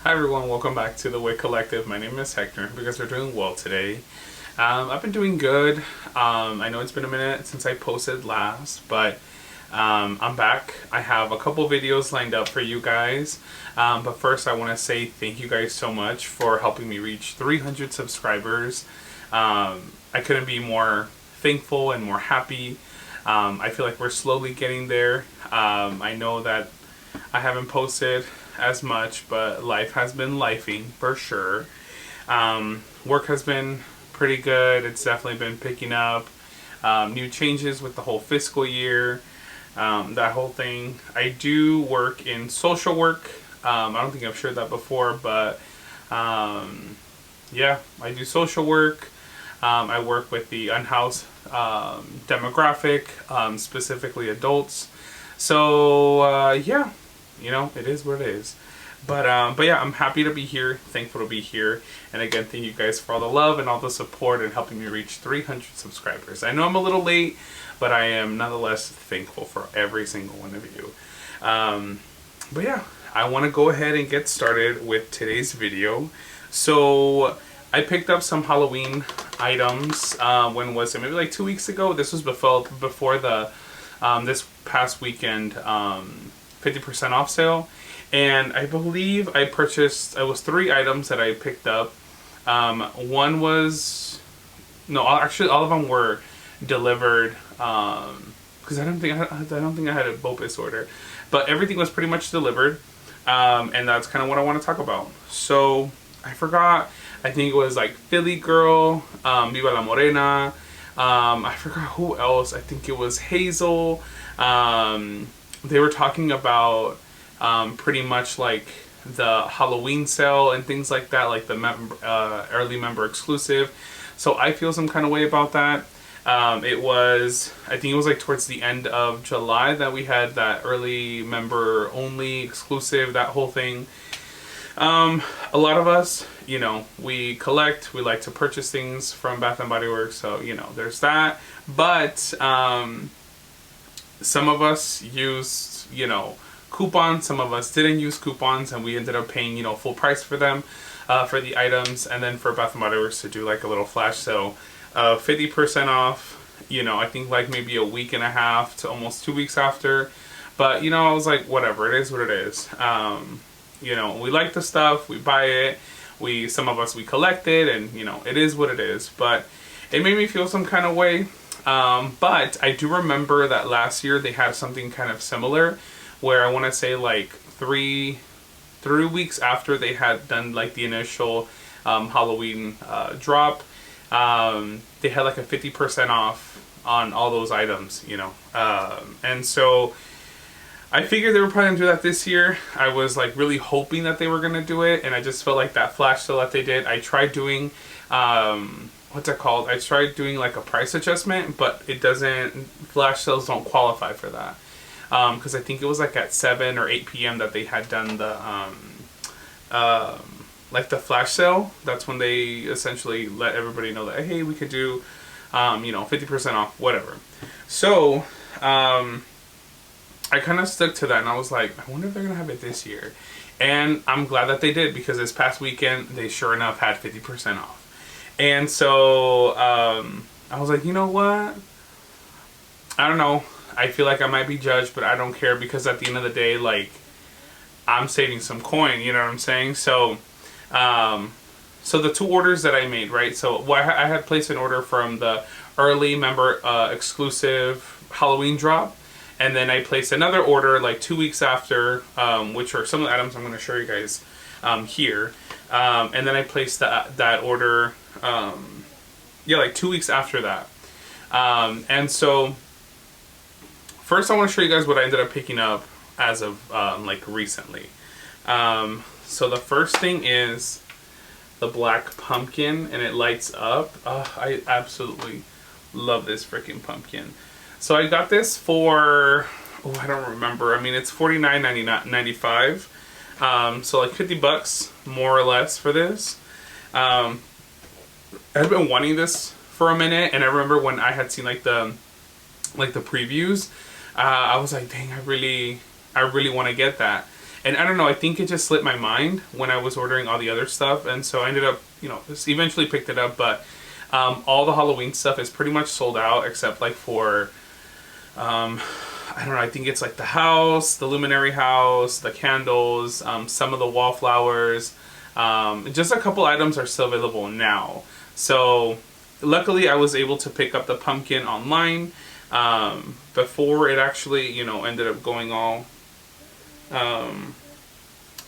Hi everyone, welcome back to the Thewickcollective. My name is Hector. You guys are doing well today. I've been doing good. I know it's been a minute since I posted last, but I'm back. I have a couple videos lined up for you guys. But first I want to say thank you guys so much for helping me reach 300 subscribers. I couldn't be more thankful and more happy. I feel like we're slowly getting there. I know that I haven't posted as much, but life has been lifing for sure. Work has been pretty good. It's definitely been picking up. New changes with the whole fiscal year, that whole thing. I do work in social work. I don't think I've shared that before, but yeah, I do social work. I work with the unhoused demographic, specifically adults. So yeah, you know, it is what it is. But yeah, I'm happy to be here, thankful to be here, and again, thank you guys for all the love and all the support and helping me reach 300 subscribers. I know I'm a little late, but I am nonetheless thankful for every single one of you. But yeah, I want to go ahead and get started with today's video. So I picked up some Halloween items. When was it? Maybe like 2 weeks ago. This was before the this past weekend 50% off sale, and I believe I purchased, it was 3 items that I picked up. One was, no, actually all of them were delivered, because I don't think I had a BOPIS order, but everything was pretty much delivered, and that's kind of what I want to talk about. So I forgot, I think it was like Philly Girl, Viva la Morena, I forgot who else. I think it was Hazel. They were talking about pretty much like the Halloween sale and things like that, like the early member exclusive. So I feel some kind of way about that. It was, I think it was like towards the end of July that we had that early member only exclusive, that whole thing. A lot of us, you know, we collect, we like to purchase things from Bath & Body Works, so, you know, there's that. But some of us used, you know, coupons, some of us didn't use coupons, and we ended up paying, you know, full price for them, for the items, and then for Bath & Body Works to do like a little flash sale, 50% off, you know, I think like maybe a week and a half to almost 2 weeks after. But, you know, I was like, whatever, it is what it is. You know, we like the stuff, we buy it, some of us, we collect it, and, you know, it is what it is. But it made me feel some kind of way. But I do remember that last year they had something kind of similar, where I want to say like three weeks after they had done like the initial Halloween drop, they had like a 50% off on all those items, you know. And so I figured they were probably gonna do that this year. I was like really hoping that they were gonna do it, and I just felt like that flash sale that they did, I tried doing what's it called? I tried doing like a price adjustment, but it doesn't, flash sales don't qualify for that. Because I think it was like at 7 or 8 p.m. that they had done the like the flash sale. That's when they essentially let everybody know that, hey, we could do you know, 50% off, whatever. So I kind of stuck to that, and I was like, I wonder if they're gonna have it this year. And I'm glad that they did, because this past weekend they sure enough had 50% off. And so I was like, you know what, I don't know, I feel like I might be judged, but I don't care, because at the end of the day, like, I'm saving some coin, you know what I'm saying? So so the 2 orders that I made, right? So I had placed an order from the early member exclusive Halloween drop, and then I placed another order like 2 weeks after, which are some of the items I'm going to show you guys here. And then I placed that order, yeah, like 2 weeks after that. And so first I want to show you guys what I ended up picking up as of like recently. So the first thing is the black pumpkin, and it lights up. I absolutely love this freaking pumpkin. So I got this for, oh, I don't remember. I mean, it's $49.95. So like 50 bucks more or less for this. I've been wanting this for a minute, and I remember when I had seen like the previews, I was like, dang, I really want to get that. And I don't know, I think it just slipped my mind when I was ordering all the other stuff. And so I ended up, you know, just eventually picked it up. But all the Halloween stuff is pretty much sold out, except like for, I don't know, I think it's like the house, the luminary house, the candles, some of the wallflowers. Just a couple items are still available now. So luckily I was able to pick up the pumpkin online before it actually, you know, ended up going all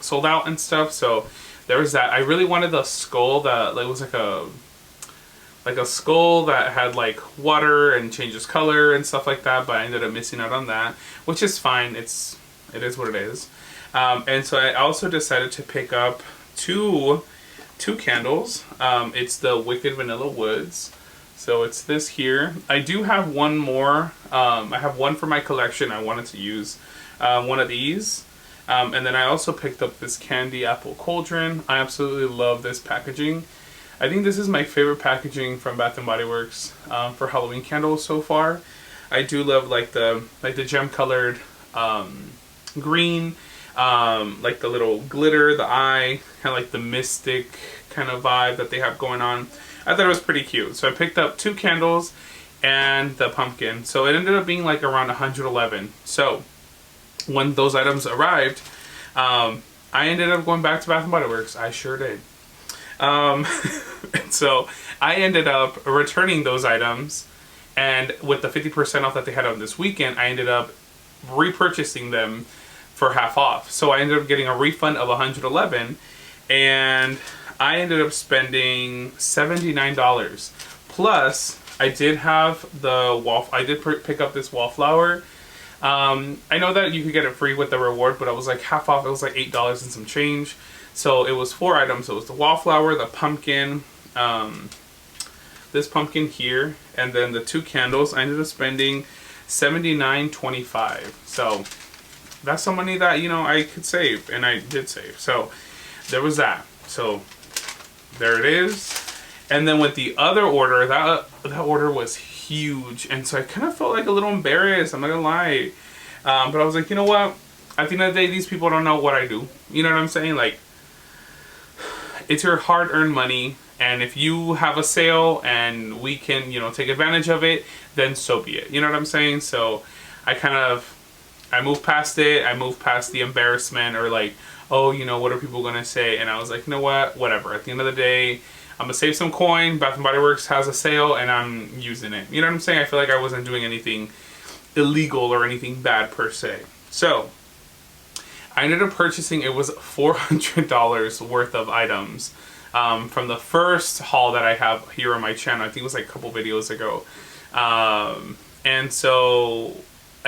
sold out and stuff. So there was that. I really wanted the skull that like was like a skull that had like water and changes color and stuff like that, but I ended up missing out on that, which is fine. It is what it is. And so I also decided to pick up two candles. It's the Wicked Vanilla Woods. So it's this here. I do have one more. I have one for my collection. I wanted to use one of these. And then I also picked up this Candy Apple Cauldron. I absolutely love this packaging. I think this is my favorite packaging from Bath & Body Works for Halloween candles so far. I do love like the gem colored green, like the little glitter, the eye, kind of like the mystic kind of vibe that they have going on. I thought it was pretty cute. So I picked up 2 candles and the pumpkin. So it ended up being like around 111. So when those items arrived, I ended up going back to Bath & Body Works. I sure did. And so I ended up returning those items, and with the 50% off that they had on this weekend, I ended up repurchasing them for half off. So I ended up getting a refund of $111, and I ended up spending $79. Plus, I did have I did pick up this wallflower. I know that you could get it free with the reward, but I was like half off. It was like $8 and some change. So it was 4 items. It was the wallflower, the pumpkin, this pumpkin here, and then the 2 candles. I ended up spending $79.25. So that's some money that, you know, I could save, and I did save. So there was that. So there it is. And then with the other order, that order was huge, and so I kind of felt like a little embarrassed. I'm not gonna lie, but I was like, you know what? At the end of the day, these people don't know what I do. You know what I'm saying? Like, it's your hard-earned money, and if you have a sale and we can, you know, take advantage of it, then so be it. You know what I'm saying? So I moved past it. I moved past the embarrassment or like, oh, you know, what are people gonna say? And I was like, you know what? Whatever. At the end of the day, I'm gonna save some coin. Bath & Body Works has a sale, and I'm using it. You know what I'm saying? I feel like I wasn't doing anything illegal or anything bad per se. So I ended up purchasing, it was $400 worth of items from the first haul that I have here on my channel. I think it was like a couple videos ago. And so,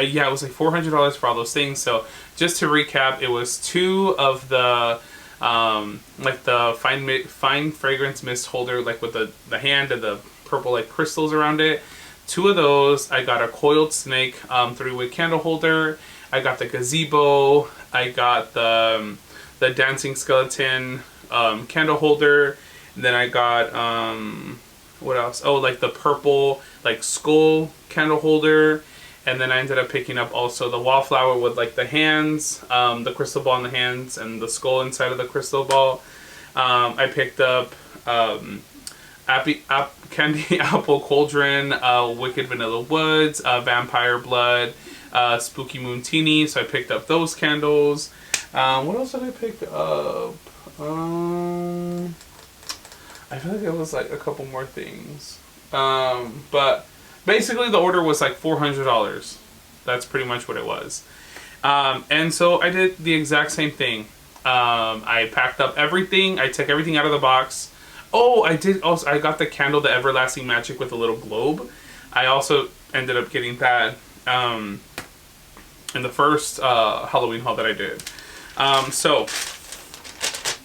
yeah, it was like $400 for all those things. So just to recap, it was 2 of the, like the fine fragrance mist holder, like with the hand and the purple like crystals around it. 2 of those. I got a coiled snake 3-wick candle holder. I got the gazebo. I got the dancing skeleton candle holder. And then I got what else? Oh, like the purple like skull candle holder. And then I ended up picking up also the wallflower with like the hands, the crystal ball in the hands, and the skull inside of the crystal ball. I picked up Candy Apple Cauldron, Wicked Vanilla Woods, Vampire Blood, Spooky Moon Teeny. So I picked up those candles. What else did I pick up? I feel like it was like a couple more things. But basically the order was like $400. That's pretty much what it was. And so I did the exact same thing. I packed up everything. I took everything out of the box. Oh, I got the candle, the Everlasting Magic with a little globe. I also ended up getting that in the first Halloween haul that I did. So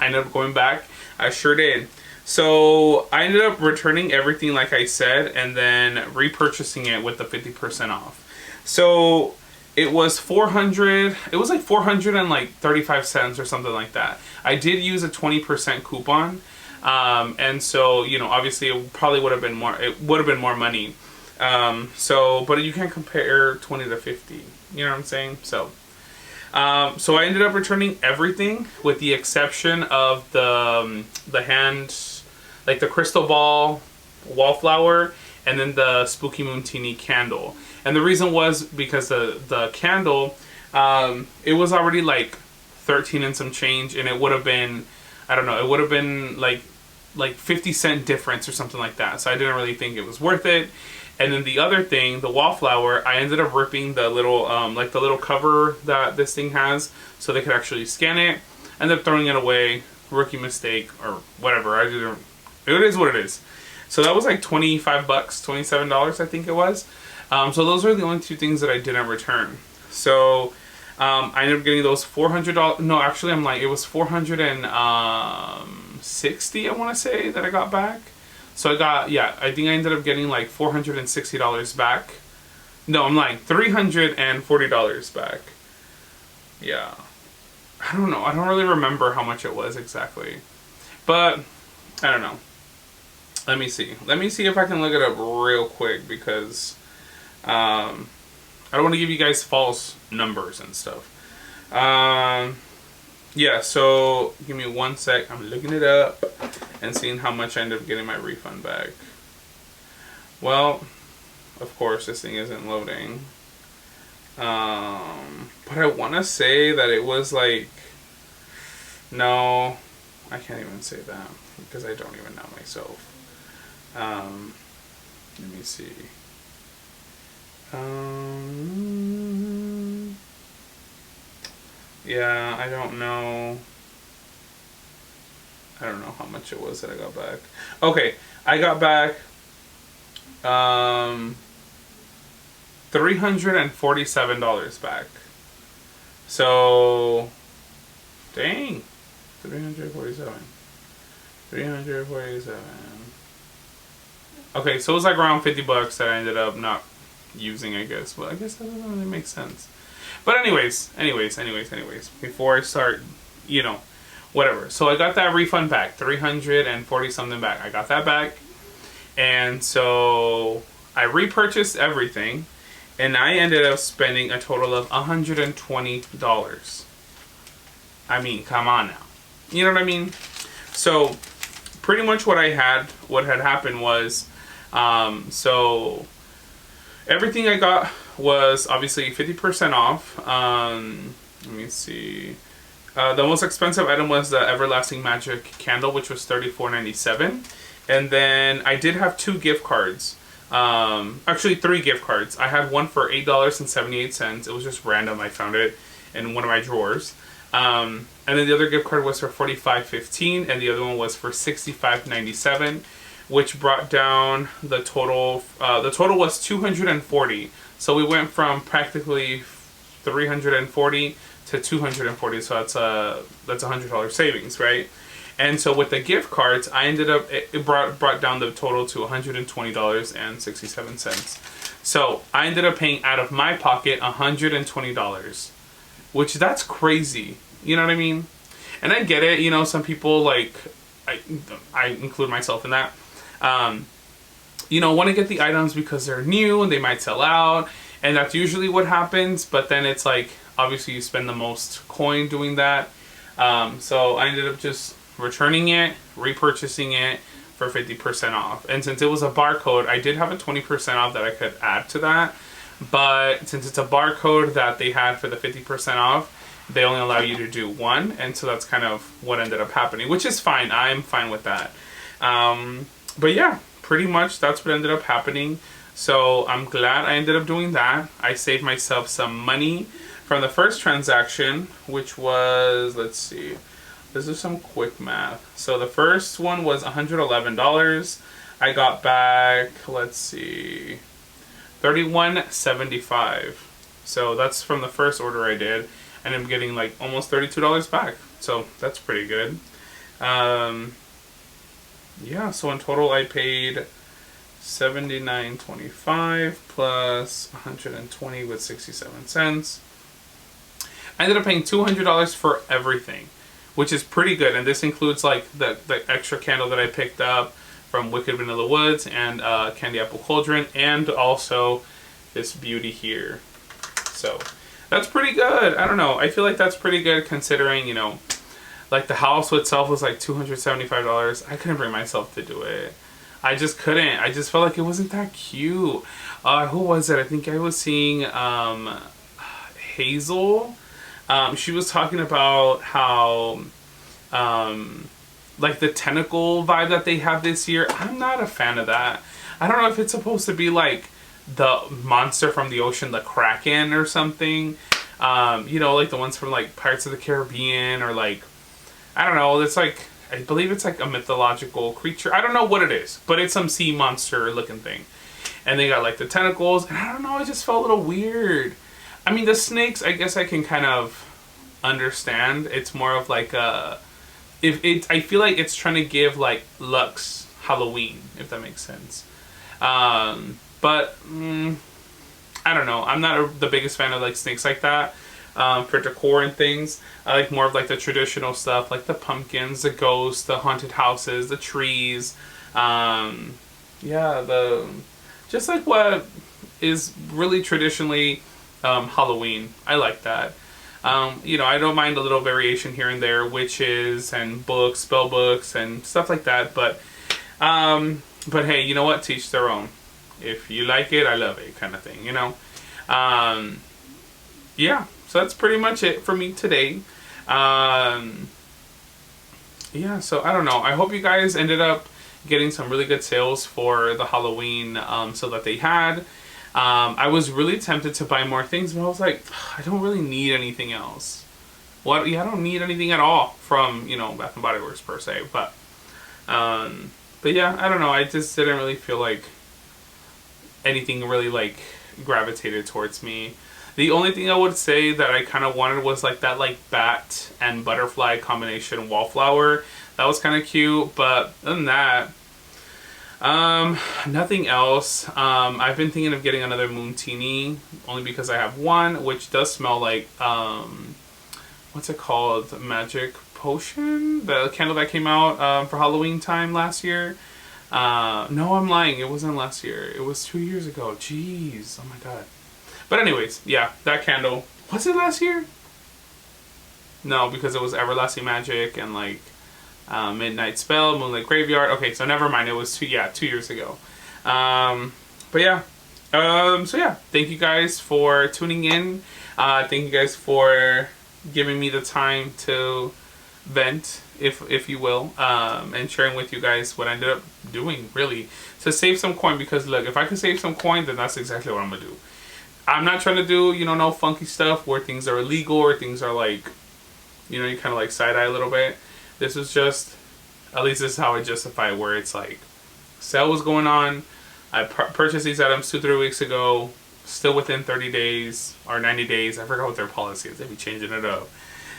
I ended up going back. I sure did. So I ended up returning everything like I said, and then repurchasing it with the 50% off. So it was $400. It was like 435 cents or something like that. I did use a 20% coupon, and so, you know, obviously it probably would have been more. It would have been more money. So, but you can't compare 20 to 50. You know what I'm saying? So, So I ended up returning everything with the exception of the hand, like the crystal ball wallflower, and then the Spooky Moontini candle. And the reason was because the candle, it was already like 13 and some change, and it would have been, I don't know, it would have been like 50-cent difference or something like that. So I didn't really think it was worth it. And then the other thing, the wallflower, I ended up ripping the little like the little cover that this thing has so they could actually scan it. Ended up throwing it away, rookie mistake or whatever. I didn't. It is what it is. So that was like $25, $27 I think it was. So those are the only two things that I didn't return. So I ended up getting those $400. No, actually I'm lying. It was $460 I want to say that I got back. So I got, yeah, I think I ended up getting like $460 back. No, I'm lying, $340 back. Yeah. I don't know. I don't really remember how much it was exactly. But, I don't know. Let me see. Let me see if I can look it up real quick because I don't want to give you guys false numbers and stuff. Yeah, so give me one sec. I'm looking it up and seeing how much I end up getting my refund back. Well, of course, this thing isn't loading. But I want to say that it was like... No, I can't even say that because I don't even know myself. Let me see. Yeah, I don't know. I don't know how much it was that I got back. Okay, I got back $347 back. So, dang, 347. Okay, so it was like around $50 that I ended up not using, I guess. But I guess that doesn't really make sense. But anyways, before I start, you know, whatever. So I got that refund back, 340 something back. I got that back. And so I repurchased everything, and I ended up spending a total of $120. I mean, come on now. You know what I mean? So pretty much what had happened was, so everything I got was obviously 50% off. Let me see. The most expensive item was the Everlasting Magic candle, which was $34.97. And then I did have 2 gift cards. Actually 3 gift cards. I had one for $8.78. It was just random. I found it in one of my drawers. And then the other gift card was for $45.15, and the other one was for $65.97, which brought down the total. The total was $240. So we went from practically $340 to $240. So that's $100 savings, right? And so with the gift cards, I ended up it brought down the total to $120.67. So I ended up paying out of my pocket $120, which that's crazy. You know what I mean? And I get it. You know, some people, like, I include myself in that. You know, want to get the items because they're new and they might sell out, and that's usually what happens. But then it's like, obviously you spend the most coin doing that. So I ended up just returning it, repurchasing it for 50% off. And since it was a barcode, I did have a 20% off that I could add to that. But since it's a barcode that they had for the 50% off, they only allow you to do one. And so that's kind of what ended up happening, which is fine. I'm fine with that. But yeah, pretty much that's what ended up happening. So I'm glad I ended up doing that. I saved myself some money from the first transaction, which was, let's see, this is some quick math. So the first one was $111. I got back, let's see, $31.75. So that's from the first order I did, and I'm getting like almost $32 back. So that's pretty good. Yeah, so in total I paid $79.25 plus $120 with 67 cents. I ended up paying $200 for everything, which is pretty good. And this includes like the extra candle that I picked up from Wicked Vanilla Woods and Candy Apple Cauldron, and also this beauty here. So That's pretty good. I don't know. I feel like that's pretty good considering, you know, like the house itself was like $275. I couldn't bring myself to do it. I just couldn't. I just felt like it wasn't that cute. Who was it? I think I was seeing Hazel. She was talking about how like the tentacle vibe that they have this year. I'm not a fan of that. I don't know if it's supposed to be like the monster from the ocean, the Kraken or something. You know, like the ones from like Pirates of the Caribbean, or like, I don't know, it's like, I believe it's like a mythological creature. I don't know what it is, but it's some sea monster looking thing. And they got like the tentacles, and I don't know, it just felt a little weird. I mean, the snakes, I guess I can kind of understand. It's more of like a, I feel like it's trying to give like Lux Halloween, if that makes sense. But I don't know. I'm not the biggest fan of like snakes like that for decor and things. I like more of like the traditional stuff, like the pumpkins, the ghosts, the haunted houses, the trees. Yeah, just like what is really traditionally Halloween. I like that. You know, I don't mind a little variation here and there, witches and books, spell books and stuff like that. But hey, you know what? To each their own. If you like it, I love it, kind of thing, you know? Yeah, so that's pretty much it for me today. Yeah, so I don't know. I hope you guys ended up getting some really good sales for the Halloween so that they had. I was really tempted to buy more things, but I was like, I don't really need anything else. What? Yeah, I don't need anything at all from, you know, Bath & Body Works per se. But yeah, I don't know. I just didn't really feel like anything really like gravitated towards me. The only thing I would say that I kind of wanted was like that like bat and butterfly combination wallflower. That was kind of cute, but other than that, nothing else. I've been thinking of getting another Moontini only because I have one, which does smell like what's it called? Magic Potion, the candle that came out for Halloween time last year. No, I'm lying. It wasn't last year. It was 2 years ago. Jeez. Oh my god. But anyways, yeah, that candle. Was it last year? No, because it was Everlasting Magic and like Midnight Spell, Moonlight Graveyard. Okay, so never mind. It was 2 years ago. But yeah. So yeah, thank you guys for tuning in. Thank you guys for giving me the time to vent, if you will, and sharing with you guys what I ended up doing, really, to save some coin. Because look, if I can save some coin, then that's exactly what I'm gonna do. I'm not trying to do, you know, no funky stuff where things are illegal or things are like, you know, you kind of like side eye a little bit. This is just, at least this is how I justify it, where it's like, sale was going on, I purchased these items 2-3 weeks ago, still within 30 days or 90 days. I forgot what their policy is. They be changing it up.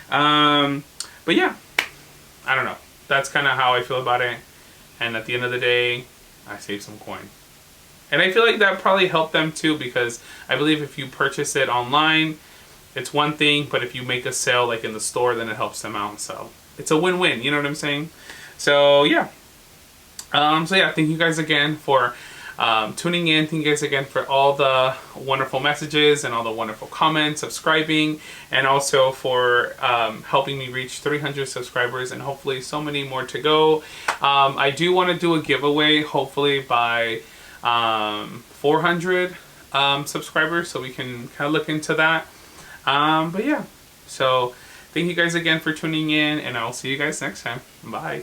But yeah, I don't know. That's kind of how I feel about it. And at the end of the day, I saved some coin. And I feel like that probably helped them too, because I believe if you purchase it online, it's one thing, but if you make a sale like in the store, then it helps them out. So it's a win-win, you know what I'm saying? So yeah. So yeah, thank you guys again for tuning in. Thank you guys again for all the wonderful messages and all the wonderful comments, subscribing, and also for helping me reach 300 subscribers and hopefully so many more to go. I do want to do a giveaway hopefully by 400 subscribers, so we can kind of look into that. But yeah, so thank you guys again for tuning in, and I'll see you guys next time. Bye.